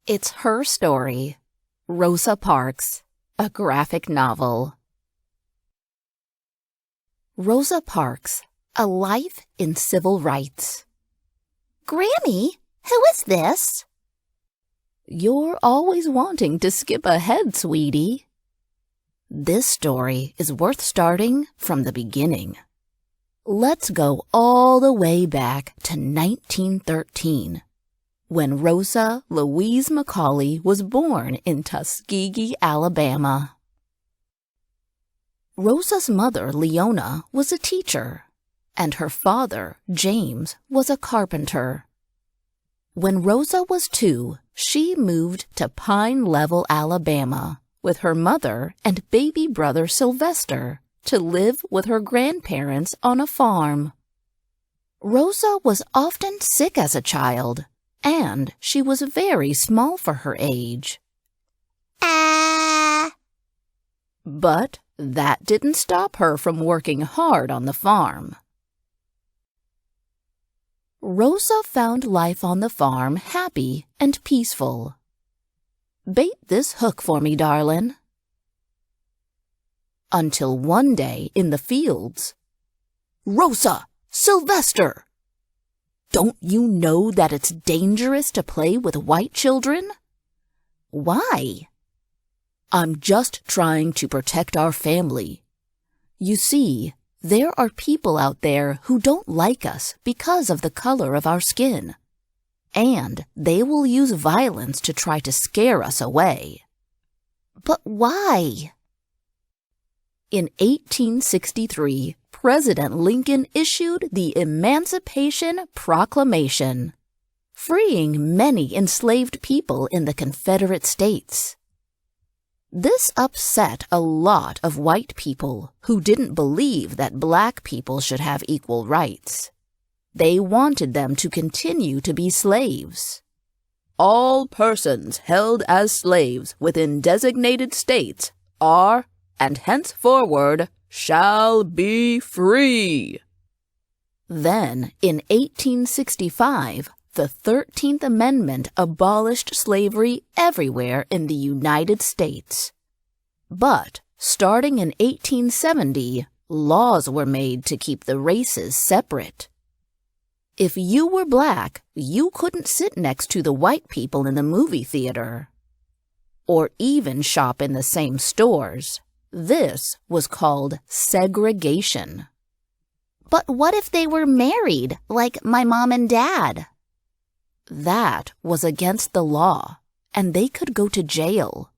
It's her story. Rosa Parks, a graphic novel. Rosa Parks, A Life in Civil Rights. Grammy, who is this? You're always wanting to skip ahead, sweetie. This story is worth starting from the beginning. Let's go all the way back to 1913, when Rosa Louise Macaulay was born in Tuskegee, Alabama. Rosa's mother, Leona, was a teacher, and her father, James, was a carpenter. When Rosa was 2, she moved to Pine Level, Alabama, with her mother and baby brother Sylvester to live with her grandparents on a farm. Rosa was often sick as a child, and she was very small for her age. But that didn't stop her from working hard on the farm. Rosa found life on the farm happy and peaceful. Bait this hook for me, darlin'. Until one day in the fields, Rosa! Sylvester! Don't you know that it's dangerous to play with white children? Why? I'm just trying to protect our family. You see, there are people out there who don't like us because of the color of our skin, and they will use violence to try to scare us away. But why? In 1863, President Lincoln issued the Emancipation Proclamation, freeing many enslaved people in the Confederate States. This upset a lot of white people who didn't believe that black people should have equal rights. They wanted them to continue to be slaves. All persons held as slaves within designated states are, and henceforward, shall be free. Then, in 1865, the 13th Amendment abolished slavery everywhere in the United States. But, starting in 1870, laws were made to keep the races separate. If you were black, you couldn't sit next to the white people in the movie theater, or even shop in the same stores. This was called segregation. But what if they were married, like my mom and dad? That was against the law, and they could go to jail.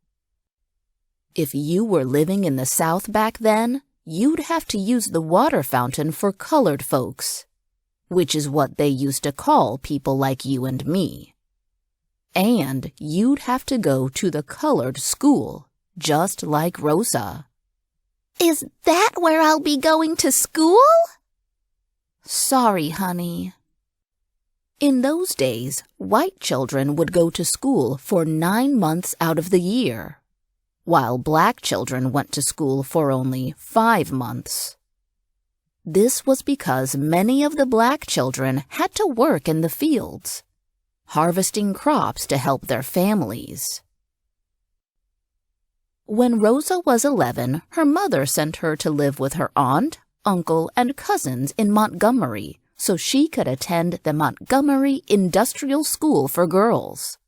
If you were living in the South back then, you'd have to use the water fountain for colored folks, which is what they used to call people like you and me. And you'd have to go to the colored school, just like Rosa. Is that where I'll be going to school? Sorry, honey. In those days, white children would go to school for 9 months out of the year, while black children went to school for only 5 months. This was because many of the black children had to work in the fields, harvesting crops to help their families. When Rosa was 11, her mother sent her to live with her aunt, uncle, and cousins in Montgomery so she could attend the Montgomery Industrial School for Girls.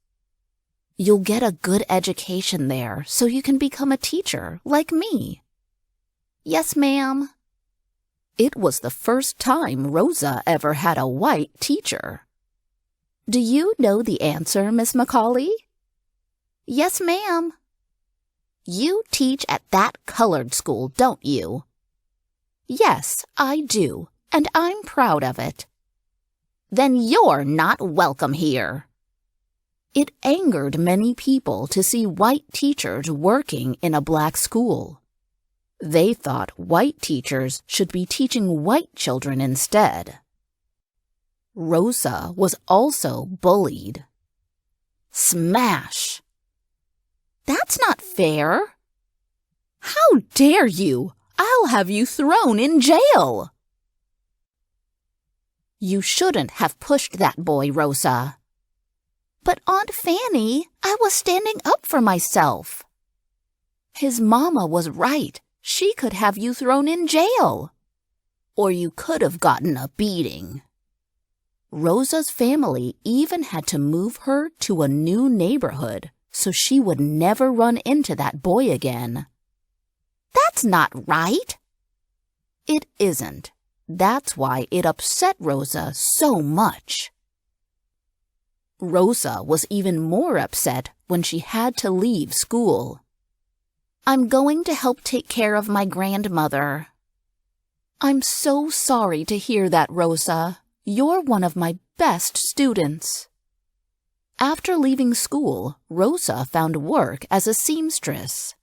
You'll get a good education there so you can become a teacher like me. Yes, ma'am. It was the first time Rosa ever had a white teacher. Do you know the answer, Miss Macaulay? Yes, ma'am. You teach at that colored school, don't you? Yes, I do, and I'm proud of it. Then you're not welcome here. It angered many people to see white teachers working in a black school. They thought white teachers should be teaching white children instead. Rosa was also bullied. Smash! That's not fair. How dare you! I'll have you thrown in jail. You shouldn't have pushed that boy, Rosa. But Aunt Fanny, I was standing up for myself. His mama was right. She could have you thrown in jail. Or you could have gotten a beating. Rosa's family even had to move her to a new neighborhood so she would never run into that boy again. That's not right. It isn't. That's why it upset Rosa so much. Rosa was even more upset when she had to leave school. I'm going to help take care of my grandmother. I'm so sorry to hear that, Rosa. You're one of my best students. After leaving school, Rosa found work as a seamstress.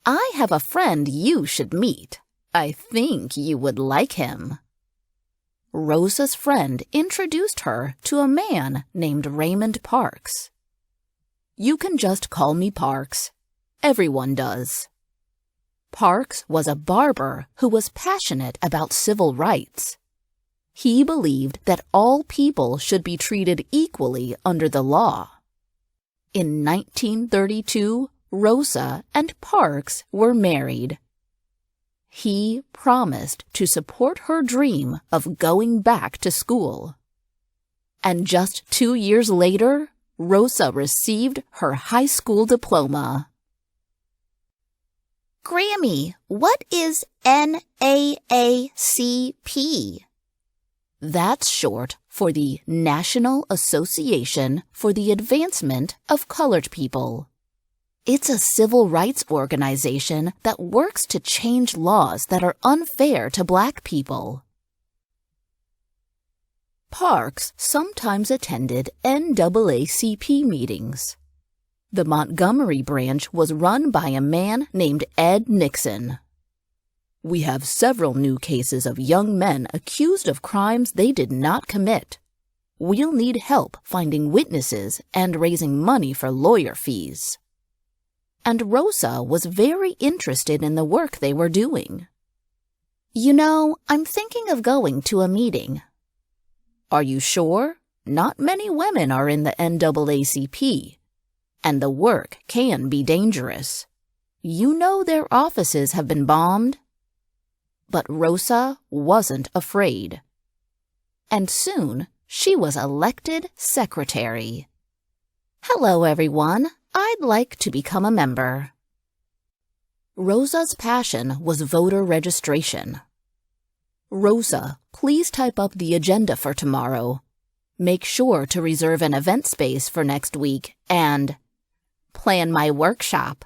I have a friend you should meet. I think you would like him. Rosa's friend introduced her to a man named Raymond Parks. You can just call me Parks. Everyone does. Parks was a barber who was passionate about civil rights. He believed that all people should be treated equally under the law. In 1932, Rosa and Parks were married. He promised to support her dream of going back to school. And just 2 years later, Rosa received her high school diploma. Grammy, what is NAACP? That's short for the National Association for the Advancement of Colored People. It's a civil rights organization that works to change laws that are unfair to Black people. Parks sometimes attended NAACP meetings. The Montgomery branch was run by a man named Ed Nixon. We have several new cases of young men accused of crimes they did not commit. We'll need help finding witnesses and raising money for lawyer fees. And Rosa was very interested in the work they were doing. You know, I'm thinking of going to a meeting. Are you sure? Not many women are in the NAACP, and the work can be dangerous. You know their offices have been bombed? But Rosa wasn't afraid. And soon she was elected secretary. Hello, everyone. I'd like to become a member. Rosa's passion was voter registration. Rosa, please type up the agenda for tomorrow. Make sure to reserve an event space for next week and plan my workshop.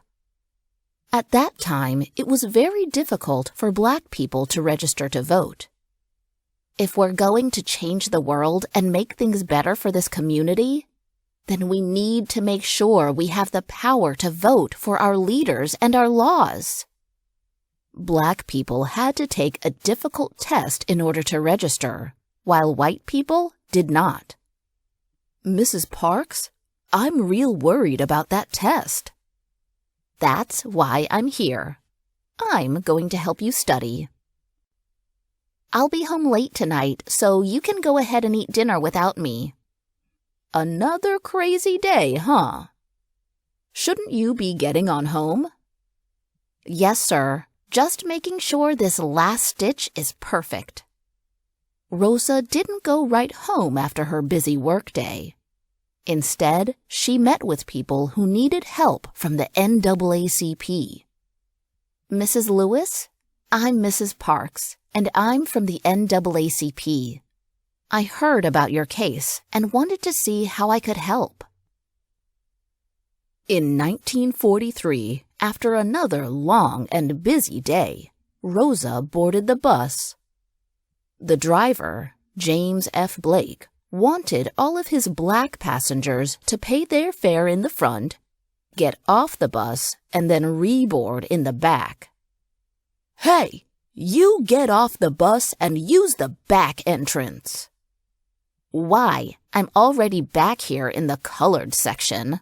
At that time, it was very difficult for Black people to register to vote. If we're going to change the world and make things better for this community, then we need to make sure we have the power to vote for our leaders and our laws. Black people had to take a difficult test in order to register, while white people did not. Mrs. Parks, I'm real worried about that test. That's why I'm here. I'm going to help you study. I'll be home late tonight, so you can go ahead and eat dinner without me. Another crazy day, huh? Shouldn't you be getting on home? Yes, sir. Just making sure this last stitch is perfect. Rosa didn't go right home after her busy workday. Instead, she met with people who needed help from the NAACP. Mrs. Lewis, I'm Mrs. Parks, and I'm from the NAACP. I heard about your case and wanted to see how I could help. In 1943, after another long and busy day, Rosa boarded the bus. The driver, James F. Blake, wanted all of his Black passengers to pay their fare in the front, get off the bus, and then reboard in the back. Hey, you get off the bus and use the back entrance. Why? I'm already back here in the colored section.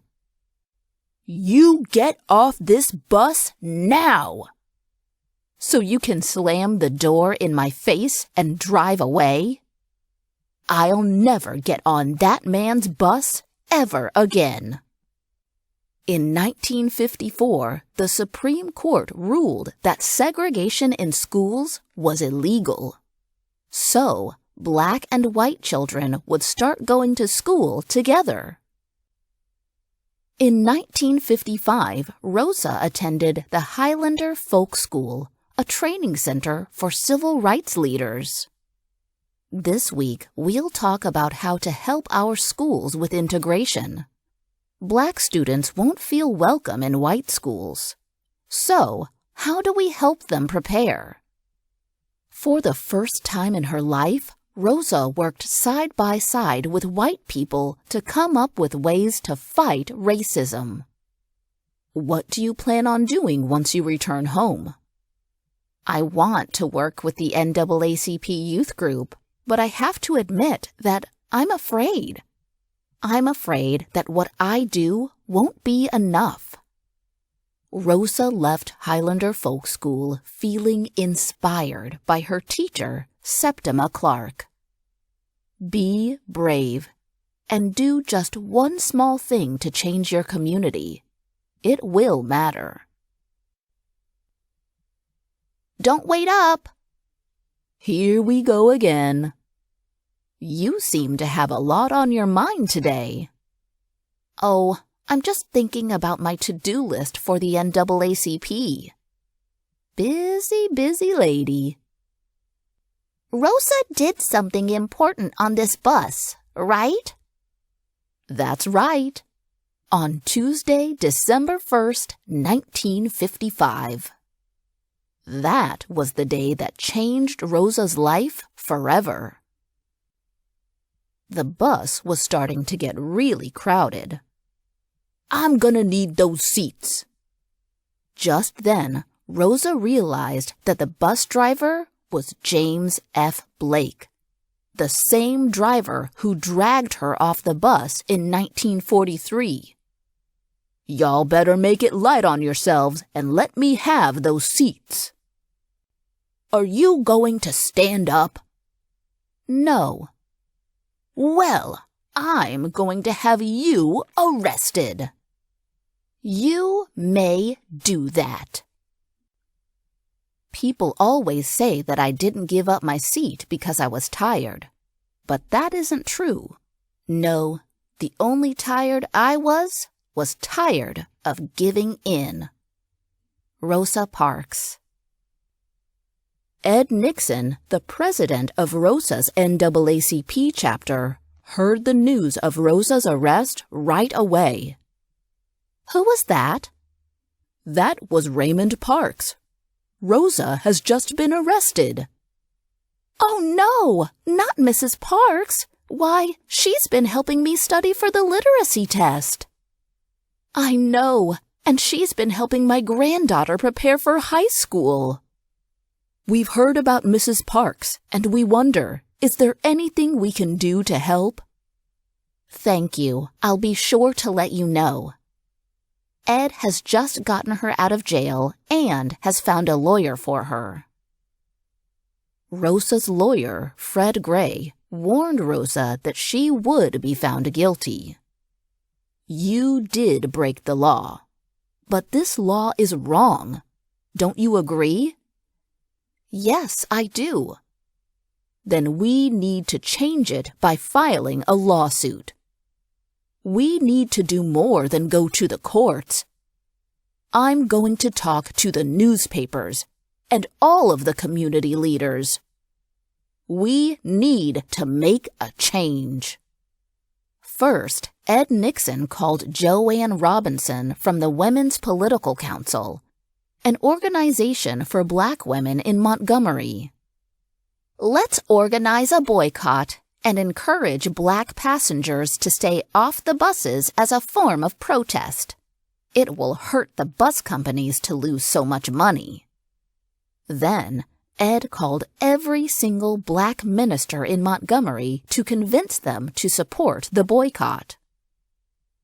You get off this bus now! So you can slam the door in my face and drive away? I'll never get on that man's bus ever again. In 1954, the Supreme Court ruled that segregation in schools was illegal. So, black and white children would start going to school together. In 1955, Rosa attended the Highlander Folk School, a training center for civil rights leaders. This week, we'll talk about how to help our schools with integration. Black students won't feel welcome in white schools. So, how do we help them prepare? For the first time in her life, Rosa worked side by side with white people to come up with ways to fight racism. What do you plan on doing once you return home? I want to work with the NAACP youth group, but I have to admit that I'm afraid. I'm afraid that what I do won't be enough. Rosa left Highlander Folk School feeling inspired by her teacher, Septima Clark. Be brave and do just one small thing to change your community. It will matter. Don't wait up! Here we go again. You seem to have a lot on your mind today. Oh, I'm just thinking about my to-do list for the NAACP. Busy, busy lady. Rosa did something important on this bus, right? That's right. On Tuesday, December 1st, 1955. That was the day that changed Rosa's life forever. The bus was starting to get really crowded. I'm gonna need those seats. Just then, Rosa realized that the bus driver was James F. Blake, the same driver who dragged her off the bus in 1943. Y'all better make it light on yourselves and let me have those seats. Are you going to stand up? No. Well, I'm going to have you arrested. You may do that. People always say that I didn't give up my seat because I was tired. But that isn't true. No, the only tired I was tired of giving in. Rosa Parks. Ed Nixon, the president of Rosa's NAACP chapter, heard the news of Rosa's arrest right away. Who was that? That was Raymond Parks. Rosa has just been arrested. Oh no, not Mrs. Parks. Why, she's been helping me study for the literacy test. I know, and she's been helping my granddaughter prepare for high school. We've heard about Mrs. Parks, and we wonder, is there anything we can do to help? Thank you. I'll be sure to let you know. Ed has just gotten her out of jail and has found a lawyer for her. Rosa's lawyer, Fred Gray, warned Rosa that she would be found guilty. You did break the law, but this law is wrong. Don't you agree? Yes, I do. Then we need to change it by filing a lawsuit. We need to do more than go to the courts. I'm going to talk to the newspapers and all of the community leaders. We need to make a change. First, Ed Nixon called Joanne Robinson from the Women's Political Council, an organization for Black women in Montgomery. Let's organize a boycott and encourage Black passengers to stay off the buses as a form of protest. It will hurt the bus companies to lose so much money. Then, Ed called every single Black minister in Montgomery to convince them to support the boycott.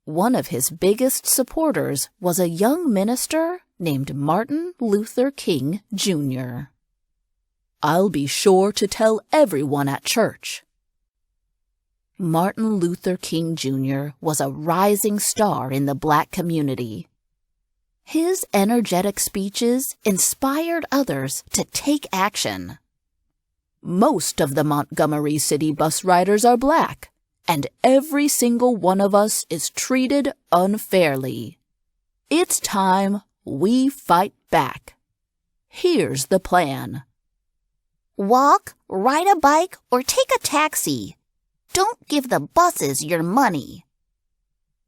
One of his biggest supporters was a young minister named Martin Luther King, Jr. I'll be sure to tell everyone at church. Martin Luther King Jr. was a rising star in the Black community. His energetic speeches inspired others to take action. Most of the Montgomery City bus riders are Black, and every single one of us is treated unfairly. It's time we fight back. Here's the plan. Walk, ride a bike, or take a taxi. Don't give the buses your money.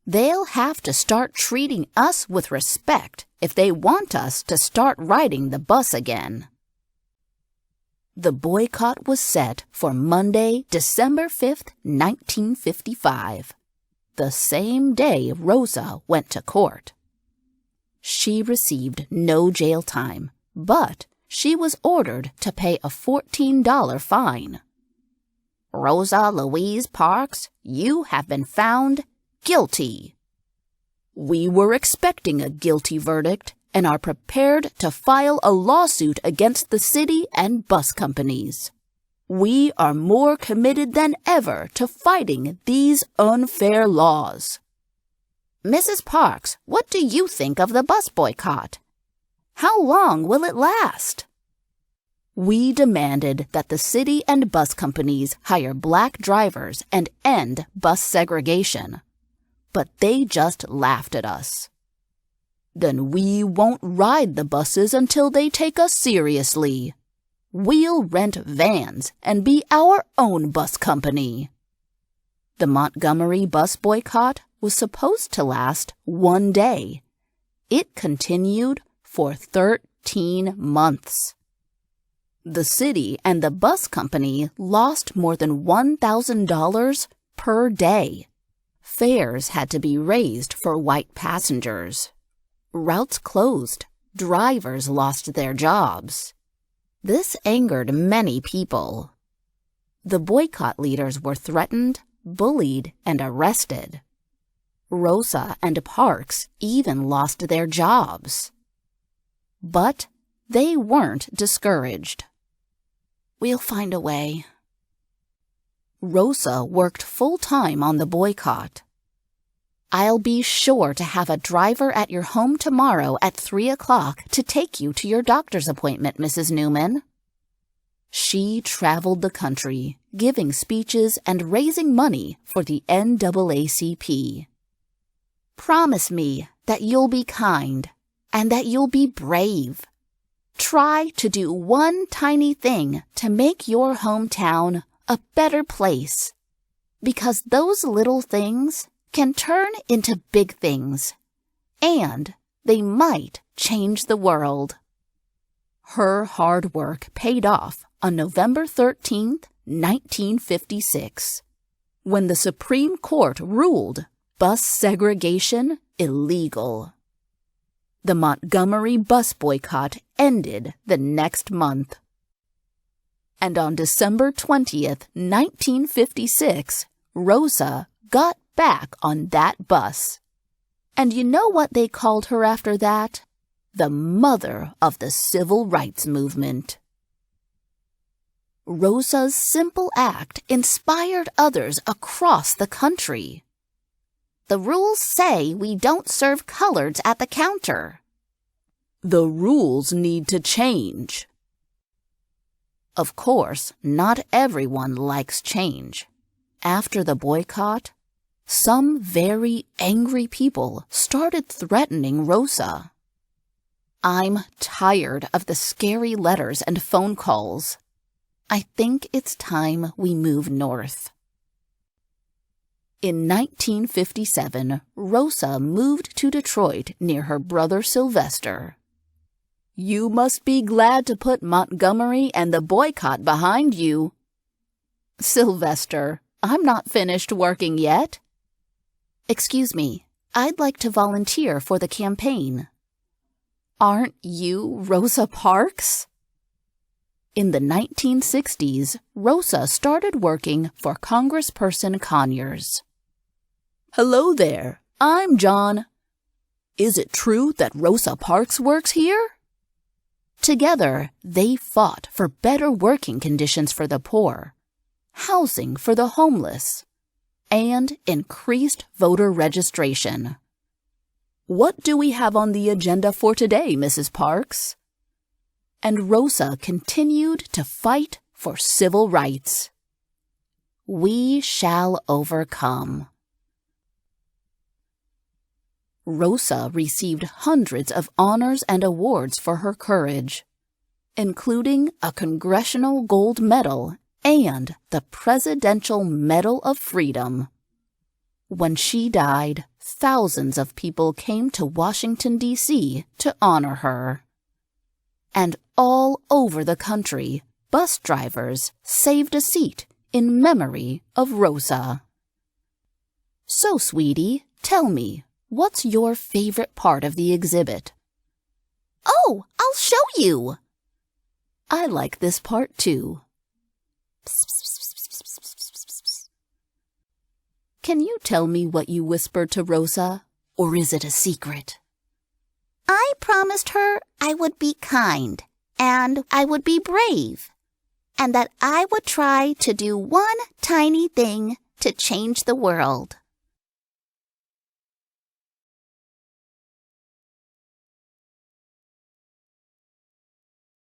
They'll have to start treating us with respect if they want us to start riding the bus again. The boycott was set for Monday, December 5th, 1955, the same day Rosa went to court. She received no jail time, but she was ordered to pay a $14 fine. Rosa Louise Parks, you have been found guilty. We were expecting a guilty verdict and are prepared to file a lawsuit against the city and bus companies. We are more committed than ever to fighting these unfair laws. Mrs. Parks, what do you think of the bus boycott? How long will it last? We demanded that the city and bus companies hire Black drivers and end bus segregation, but they just laughed at us. Then we won't ride the buses until they take us seriously. We'll rent vans and be our own bus company. The Montgomery Bus Boycott was supposed to last one day. It continued for 13 months. The city and the bus company lost more than $1,000 per day. Fares had to be raised for white passengers. Routes closed. Drivers lost their jobs. This angered many people. The boycott leaders were threatened, bullied, and arrested. Rosa and Parks even lost their jobs. But they weren't discouraged. We'll find a way. Rosa worked full-time on the boycott. I'll be sure to have a driver at your home tomorrow at 3 o'clock to take you to your doctor's appointment, Mrs. Newman. She traveled the country, giving speeches and raising money for the NAACP. Promise me that you'll be kind and that you'll be brave. Try to do one tiny thing to make your hometown a better place, because those little things can turn into big things, and they might change the world. Her hard work paid off on November 13th, 1956, when the Supreme Court ruled bus segregation illegal. The Montgomery Bus Boycott ended the next month. And on December 20th, 1956, Rosa got back on that bus. And you know what they called her after that? The mother of the civil rights movement. Rosa's simple act inspired others across the country. The rules say we don't serve coloreds at the counter. The rules need to change. Of course, not everyone likes change. After the boycott, some very angry people started threatening Rosa. I'm tired of the scary letters and phone calls. I think it's time we move north. In 1957, Rosa moved to Detroit near her brother Sylvester. You must be glad to put Montgomery and the boycott behind you. Sylvester, I'm not finished working yet. Excuse me, I'd like to volunteer for the campaign. Aren't you Rosa Parks? In the 1960s, Rosa started working for Congressperson Conyers. Hello there, I'm John. Is it true that Rosa Parks works here? Together, they fought for better working conditions for the poor, housing for the homeless, and increased voter registration. What do we have on the agenda for today, Mrs. Parks? And Rosa continued to fight for civil rights. We shall overcome. Rosa received hundreds of honors and awards for her courage, including a Congressional Gold Medal and the Presidential Medal of Freedom. When she died, thousands of people came to Washington, D.C. to honor her. And all over the country, bus drivers saved a seat in memory of Rosa. So, sweetie, tell me, what's your favorite part of the exhibit? Oh, I'll show you. I like this part too. Can you tell me what you whispered to Rosa, or is it a secret? I promised her I would be kind, and I would be brave, and that I would try to do one tiny thing to change the world.